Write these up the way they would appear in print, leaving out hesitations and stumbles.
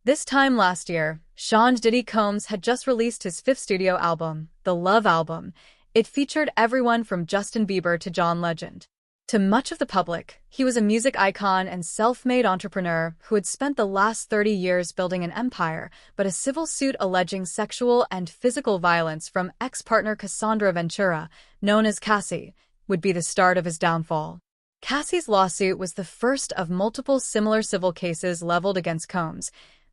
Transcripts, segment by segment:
This time last year, Sean Diddy Combs had just released his fifth studio album, the Love Album. It featured everyone from Justin Bieber to John Legend. To much of the public, he was a music icon and self-made entrepreneur who had spent the last 30 years building an empire, but a civil suit alleging sexual and physical violence from ex-partner Cassandra Ventura, known as Cassie, would be the start of his downfall. Cassie's lawsuit was the first of multiple similar civil cases leveled against Combs,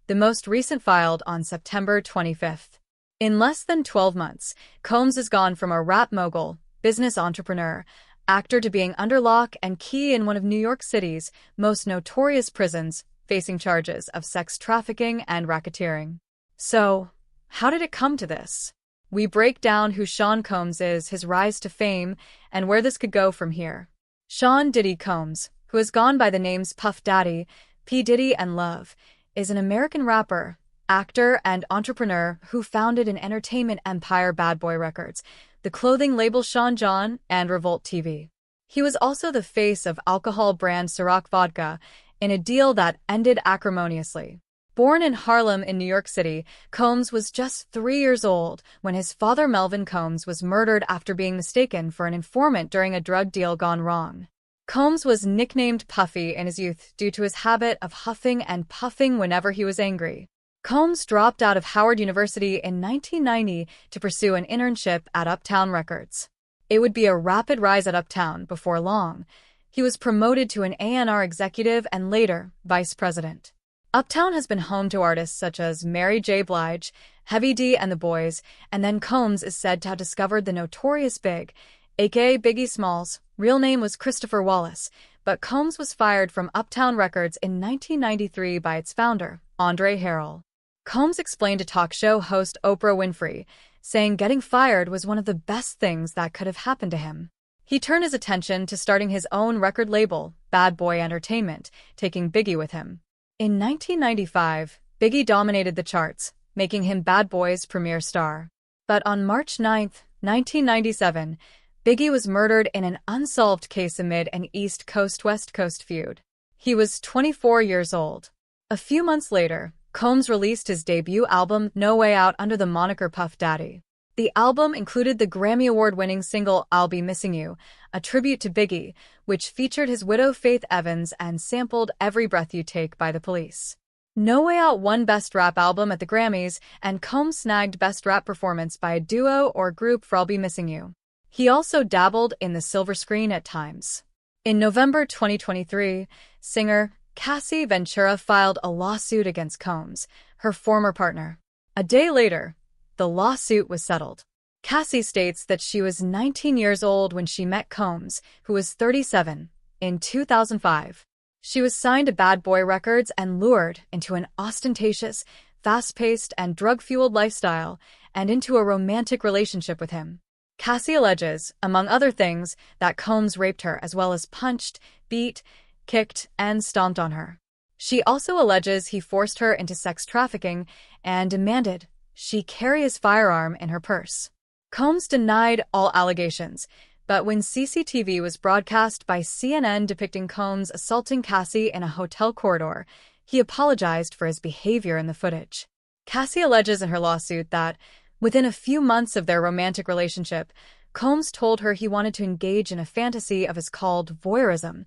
the most recent filed on September 25th. In less than 12 months, Combs has gone from a rap mogul, business entrepreneur, actor to being under lock and key in one of New York City's most notorious prisons, facing charges of sex trafficking and racketeering. So, how did it come to this? We break down who Sean Combs is, his rise to fame, and where this could go from here. Sean Diddy Combs, who has gone by the names Puff Daddy, P. Diddy, and Love, is an American rapper, actor, and entrepreneur who founded an entertainment empire, Bad Boy Records, the clothing label Sean John, and Revolt TV. He was also the face of alcohol brand Ciroc Vodka in a deal that ended acrimoniously. Born in Harlem in New York City, Combs was just 3 years old when his father Melvin Combs was murdered after being mistaken for an informant during a drug deal gone wrong. Combs was nicknamed Puffy in his youth due to his habit of huffing and puffing whenever he was angry. Combs dropped out of Howard University in 1990 to pursue an internship at Uptown Records. It would be a rapid rise at Uptown before long. He was promoted to an A&R executive and later vice president. Uptown has been home to artists such as Mary J. Blige, Heavy D and the Boys, and then Combs is said to have discovered the notorious Big, aka Biggie Smalls. Real name was Christopher Wallace, but Combs was fired from Uptown Records in 1993 by its founder, Andre Harrell. Combs explained to talk show host Oprah Winfrey, saying getting fired was one of the best things that could have happened to him. He turned his attention to starting his own record label, Bad Boy Entertainment, taking Biggie with him. In 1995, Biggie dominated the charts, making him Bad Boy's premier star. But on March 9, 1997, Biggie was murdered in an unsolved case amid an East Coast-West Coast feud. He was 24 years old. A few months later, Combs released his debut album No Way Out under the moniker Puff Daddy. The album included the Grammy Award-winning single I'll Be Missing You, a tribute to Biggie, which featured his widow Faith Evans and sampled Every Breath You Take by The Police. No Way Out won Best Rap Album at the Grammys, and Combs snagged Best Rap Performance by a duo or group for I'll Be Missing You. He also dabbled in the silver screen at times. In November 2023, singer Cassie Ventura filed a lawsuit against Combs, her former partner. A day later, the lawsuit was settled. Cassie states that she was 19 years old when she met Combs, who was 37, in 2005. She was signed to Bad Boy Records and lured into an ostentatious, fast-paced, and drug-fueled lifestyle and into a romantic relationship with him. Cassie alleges, among other things, that Combs raped her as well as punched, beat, kicked, and stomped on her. She also alleges he forced her into sex trafficking and demanded she carry his firearm in her purse. Combs denied all allegations, but when CCTV was broadcast by CNN depicting Combs assaulting Cassie in a hotel corridor, he apologized for his behavior in the footage. Cassie alleges in her lawsuit that, within a few months of their romantic relationship, Combs told her he wanted to engage in a fantasy of his called voyeurism.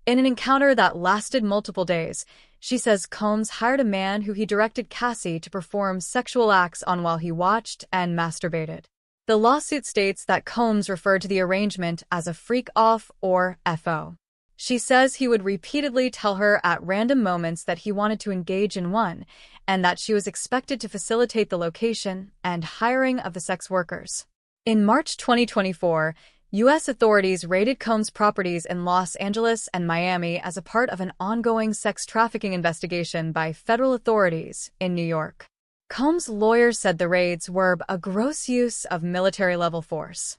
In an encounter that lasted multiple days, she says Combs hired a man who he directed Cassie to perform sexual acts on while he watched and masturbated. The lawsuit states that Combs referred to the arrangement as a freak-off or FO. She says he would repeatedly tell her at random moments that he wanted to engage in one, and that she was expected to facilitate the location and hiring of the sex workers. In March 2024, U.S. authorities raided Combs' properties in Los Angeles and Miami as a part of an ongoing sex trafficking investigation by federal authorities in New York. Combs' lawyers said the raids were a gross use of military-level force.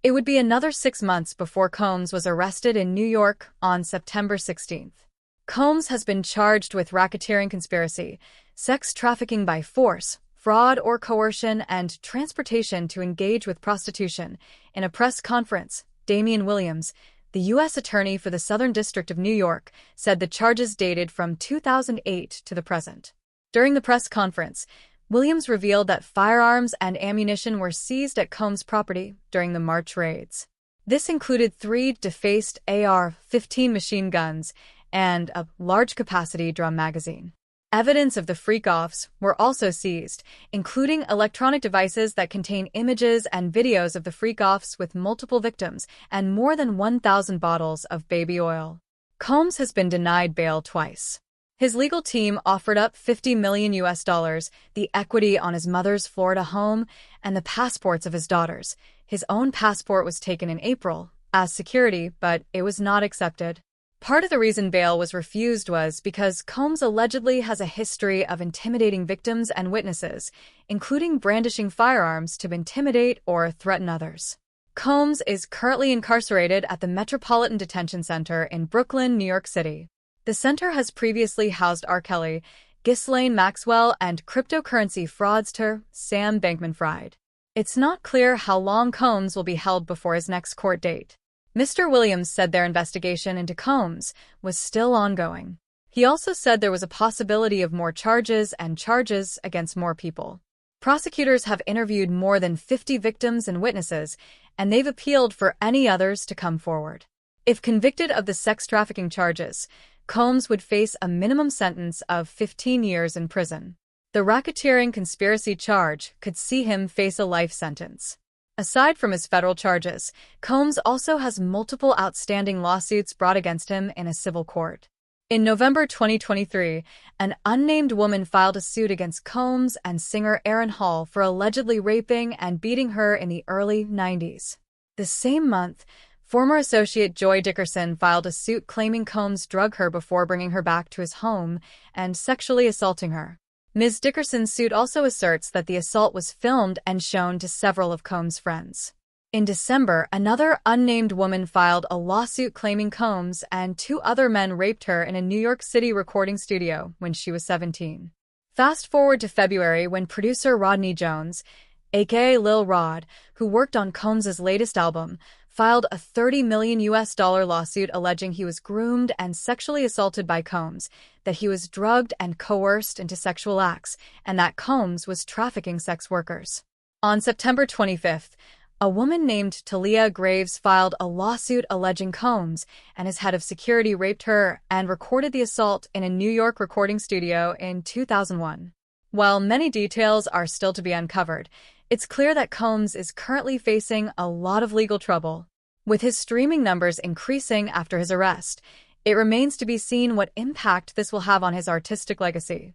It would be another 6 months before Combs was arrested in New York on September 16th. Combs has been charged with racketeering conspiracy, sex trafficking by force, fraud or coercion, and transportation to engage with prostitution. In a press conference, Damian Williams, the U.S. Attorney for the Southern District of New York, said the charges dated from 2008 to the present. During the press conference, Williams revealed that firearms and ammunition were seized at Combs' property during the March raids. This included 3 defaced AR-15 machine guns and a large-capacity drum magazine. Evidence of the freak-offs were also seized, including electronic devices that contain images and videos of the freak-offs with multiple victims and more than 1,000 bottles of baby oil. Combs has been denied bail twice. His legal team offered up $50 million, the equity on his mother's Florida home, and the passports of his daughters. His own passport was taken in April as security, but it was not accepted. Part of the reason bail was refused was because Combs allegedly has a history of intimidating victims and witnesses, including brandishing firearms to intimidate or threaten others. Combs is currently incarcerated at the Metropolitan Detention Center in Brooklyn, New York City. The center has previously housed R. Kelly, Ghislaine Maxwell, and cryptocurrency fraudster Sam Bankman-Fried. It's not clear how long Combs will be held before his next court date. Mr. Williams said their investigation into Combs was still ongoing. He also said there was a possibility of more charges and charges against more people. Prosecutors have interviewed more than 50 victims and witnesses, and they've appealed for any others to come forward. If convicted of the sex trafficking charges, Combs would face a minimum sentence of 15 years in prison. The racketeering conspiracy charge could see him face a life sentence. Aside from his federal charges, Combs also has multiple outstanding lawsuits brought against him in a civil court. In November 2023, an unnamed woman filed a suit against Combs and singer Aaron Hall for allegedly raping and beating her in the early 90s. The same month, former associate Joy Dickerson filed a suit claiming Combs drugged her before bringing her back to his home and sexually assaulting her. Ms. Dickerson's suit also asserts that the assault was filmed and shown to several of Combs' friends. In December, another unnamed woman filed a lawsuit claiming Combs and 2 other men raped her in a New York City recording studio when she was 17. Fast forward to February when producer Rodney Jones, aka Lil Rod, who worked on Combs' latest album, filed a $30 million lawsuit alleging he was groomed and sexually assaulted by Combs, that he was drugged and coerced into sexual acts, and that Combs was trafficking sex workers. On September 25th, a woman named Talia Graves filed a lawsuit alleging Combs and his head of security raped her and recorded the assault in a New York recording studio in 2001. While many details are still to be uncovered, it's clear that Combs is currently facing a lot of legal trouble. With his streaming numbers increasing after his arrest, it remains to be seen what impact this will have on his artistic legacy.